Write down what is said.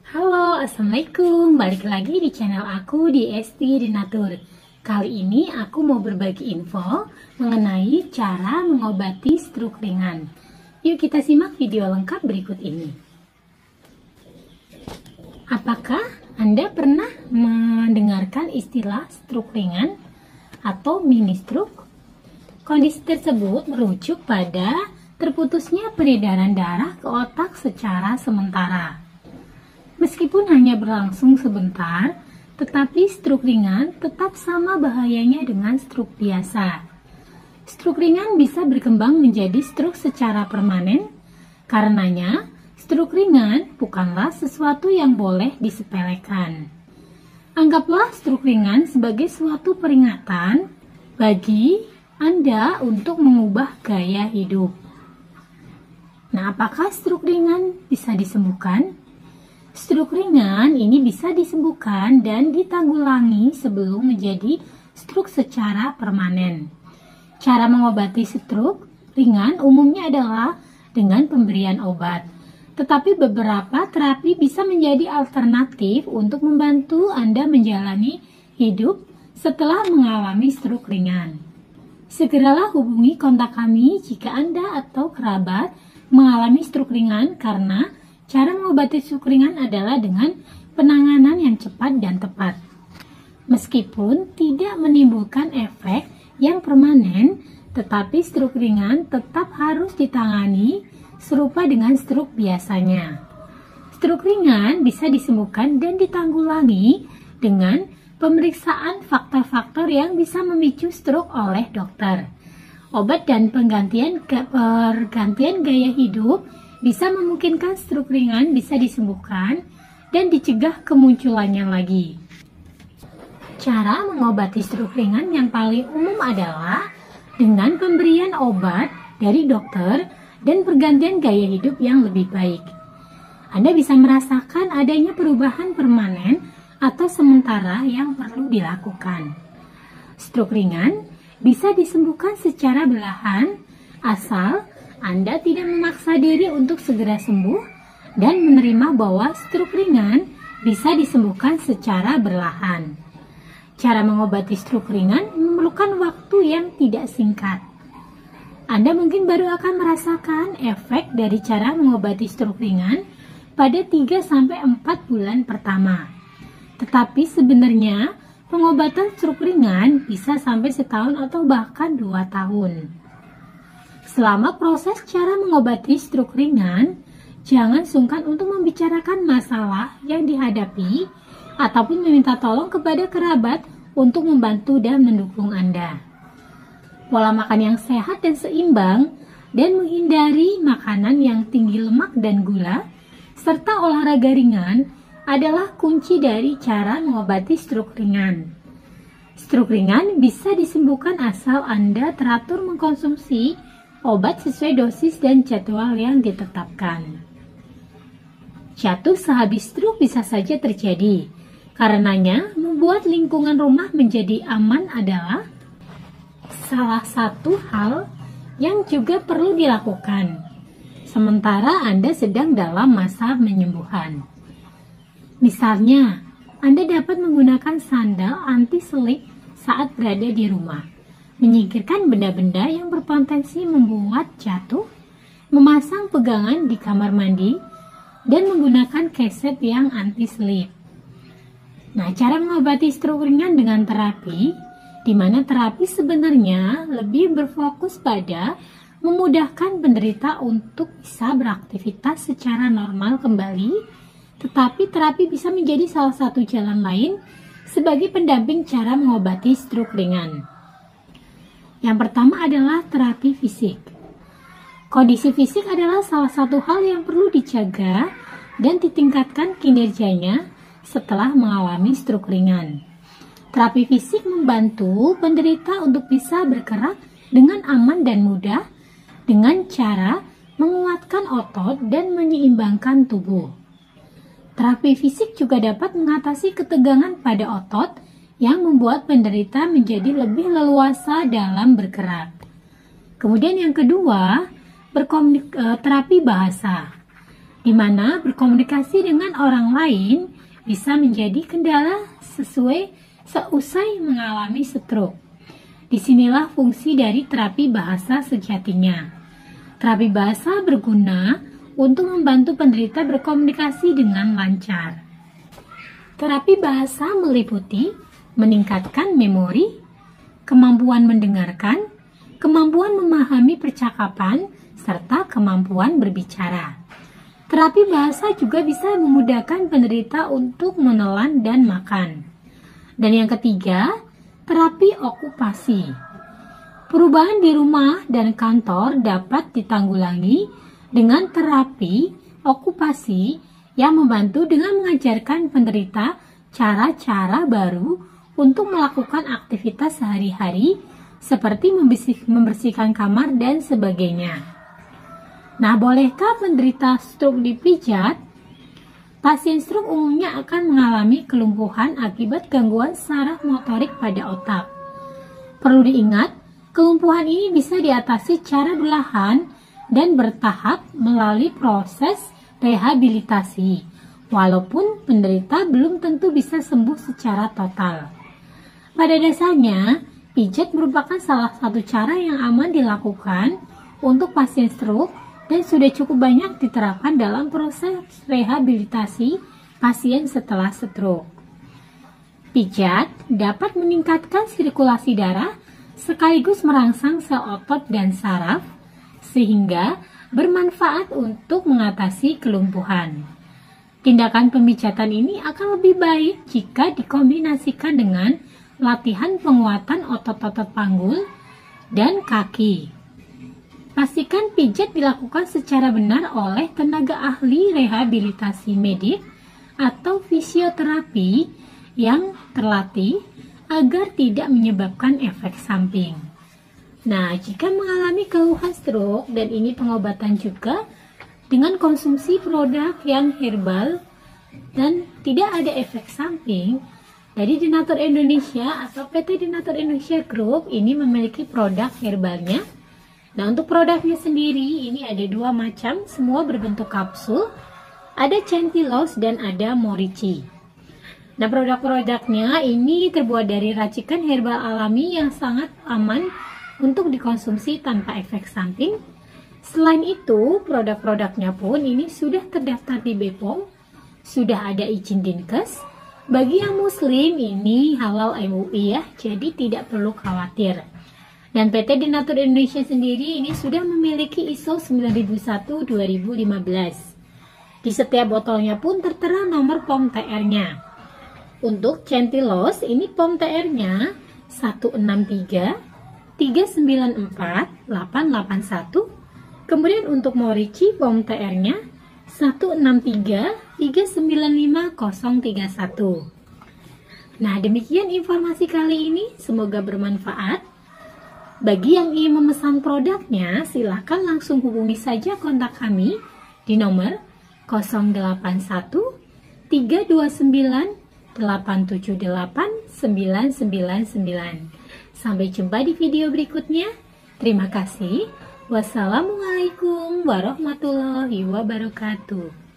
Halo, assalamualaikum. Balik lagi di channel aku di Esti Denatur. Kali ini aku mau berbagi info mengenai cara mengobati stroke ringan. Yuk kita simak video lengkap berikut ini. Apakah Anda pernah mendengarkan istilah stroke ringan atau mini stroke? Kondisi tersebut merujuk pada terputusnya peredaran darah ke otak secara sementara. Meskipun hanya berlangsung sebentar, tetapi stroke ringan tetap sama bahayanya dengan stroke biasa. Stroke ringan bisa berkembang menjadi stroke secara permanen. Karenanya, stroke ringan bukanlah sesuatu yang boleh disepelekan. Anggaplah stroke ringan sebagai suatu peringatan bagi Anda untuk mengubah gaya hidup. Nah, apakah stroke ringan bisa disembuhkan? Stroke ringan ini bisa disembuhkan dan ditanggulangi sebelum menjadi stroke secara permanen. Cara mengobati stroke ringan umumnya adalah dengan pemberian obat. Tetapi beberapa terapi bisa menjadi alternatif untuk membantu Anda menjalani hidup setelah mengalami stroke ringan. Segeralah hubungi kontak kami jika Anda atau kerabat mengalami stroke ringan karena cara mengobati stroke ringan adalah dengan penanganan yang cepat dan tepat. Meskipun tidak menimbulkan efek yang permanen, tetapi stroke ringan tetap harus ditangani serupa dengan stroke biasanya. Stroke ringan bisa disembuhkan dan ditanggulangi dengan pemeriksaan faktor-faktor yang bisa memicu stroke oleh dokter. Obat dan pergantian gaya hidup bisa memungkinkan stroke ringan bisa disembuhkan dan dicegah kemunculannya lagi. Cara mengobati stroke ringan yang paling umum adalah dengan pemberian obat dari dokter dan pergantian gaya hidup yang lebih baik. Anda bisa merasakan adanya perubahan permanen atau sementara yang perlu dilakukan. Stroke ringan bisa disembuhkan secara perlahan asal Anda tidak memaksa diri untuk segera sembuh dan menerima bahwa stroke ringan bisa disembuhkan secara perlahan. Cara mengobati stroke ringan memerlukan waktu yang tidak singkat. Anda mungkin baru akan merasakan efek dari cara mengobati stroke ringan pada 3-4 bulan pertama. Tetapi sebenarnya pengobatan stroke ringan bisa sampai setahun atau bahkan 2 tahun. Selama proses cara mengobati stroke ringan, jangan sungkan untuk membicarakan masalah yang dihadapi ataupun meminta tolong kepada kerabat untuk membantu dan mendukung Anda. Pola makan yang sehat dan seimbang dan menghindari makanan yang tinggi lemak dan gula serta olahraga ringan adalah kunci dari cara mengobati stroke ringan. Stroke ringan bisa disembuhkan asal Anda teratur mengkonsumsi obat sesuai dosis dan jadwal yang ditetapkan. Jatuh sehabis stroke bisa saja terjadi. Karenanya, membuat lingkungan rumah menjadi aman adalah salah satu hal yang juga perlu dilakukan. Sementara Anda sedang dalam masa penyembuhan. Misalnya, Anda dapat menggunakan sandal anti-slip saat berada di rumah. Menyingkirkan benda-benda yang berpotensi membuat jatuh, memasang pegangan di kamar mandi, dan menggunakan keset yang anti-slip. Nah, cara mengobati stroke ringan dengan terapi, di mana terapi sebenarnya lebih berfokus pada memudahkan penderita untuk bisa beraktivitas secara normal kembali, tetapi terapi bisa menjadi salah satu jalan lain sebagai pendamping cara mengobati stroke ringan. Yang pertama adalah terapi fisik. Kondisi fisik adalah salah satu hal yang perlu dijaga dan ditingkatkan kinerjanya setelah mengalami stroke ringan. Terapi fisik membantu penderita untuk bisa bergerak dengan aman dan mudah dengan cara menguatkan otot dan menyeimbangkan tubuh. Terapi fisik juga dapat mengatasi ketegangan pada otot yang membuat penderita menjadi lebih leluasa dalam bergerak. Kemudian yang kedua, terapi bahasa. di mana berkomunikasi dengan orang lain bisa menjadi kendala seusai mengalami stroke. Disinilah fungsi dari terapi bahasa sejatinya. Terapi bahasa berguna untuk membantu penderita berkomunikasi dengan lancar. Terapi bahasa meliputi meningkatkan memori, kemampuan mendengarkan, kemampuan memahami percakapan, serta kemampuan berbicara. Terapi bahasa juga bisa memudahkan penderita untuk menelan dan makan. Dan yang ketiga, terapi okupasi. Perubahan di rumah dan kantor dapat ditanggulangi dengan terapi okupasi yang membantu dengan mengajarkan penderita cara-cara baru untuk melakukan aktivitas sehari-hari seperti membersihkan kamar dan sebagainya. Nah, bolehkah penderita stroke dipijat? Pasien stroke umumnya akan mengalami kelumpuhan akibat gangguan saraf motorik pada otak. Perlu diingat, kelumpuhan ini bisa diatasi secara perlahan dan bertahap melalui proses rehabilitasi, walaupun penderita belum tentu bisa sembuh secara total. Pada dasarnya, pijat merupakan salah satu cara yang aman dilakukan untuk pasien stroke dan sudah cukup banyak diterapkan dalam proses rehabilitasi pasien setelah stroke. Pijat dapat meningkatkan sirkulasi darah sekaligus merangsang sel otot dan saraf, sehingga bermanfaat untuk mengatasi kelumpuhan. Tindakan pemijatan ini akan lebih baik jika dikombinasikan dengan latihan penguatan otot-otot panggul dan kaki. Pastikan pijat dilakukan secara benar oleh tenaga ahli rehabilitasi medik atau fisioterapi yang terlatih agar tidak menyebabkan efek samping. Nah, jika mengalami keluhan stroke dan ini pengobatan juga dengan konsumsi produk yang herbal dan tidak ada efek samping, dari Denatur Indonesia atau PT Denatur Indonesia Group ini memiliki produk herbalnya. Nah, untuk produknya sendiri ini ada dua macam, semua berbentuk kapsul. Ada Centilos dan ada Morici. Nah, produk-produknya ini terbuat dari racikan herbal alami yang sangat aman untuk dikonsumsi tanpa efek samping. Selain itu, produk-produknya pun ini sudah terdaftar di BPOM, sudah ada izin Dinkes. Bagi yang muslim ini halal MUI ya, jadi tidak perlu khawatir. Dan PT Denatur Indonesia sendiri ini sudah memiliki ISO 9001-2015. Di setiap botolnya pun tertera nomor POM TR-nya. Untuk Centilos ini POM TR-nya 163 394 881. Kemudian untuk Morici POM TR-nya 163 395 031. Nah, demikian informasi kali ini, semoga bermanfaat. Bagi yang ingin memesan produknya, silahkan langsung hubungi saja kontak kami di nomor 081 329 878 999. Sampai jumpa di video berikutnya. Terima kasih. Wassalamualaikum warahmatullahi wabarakatuh.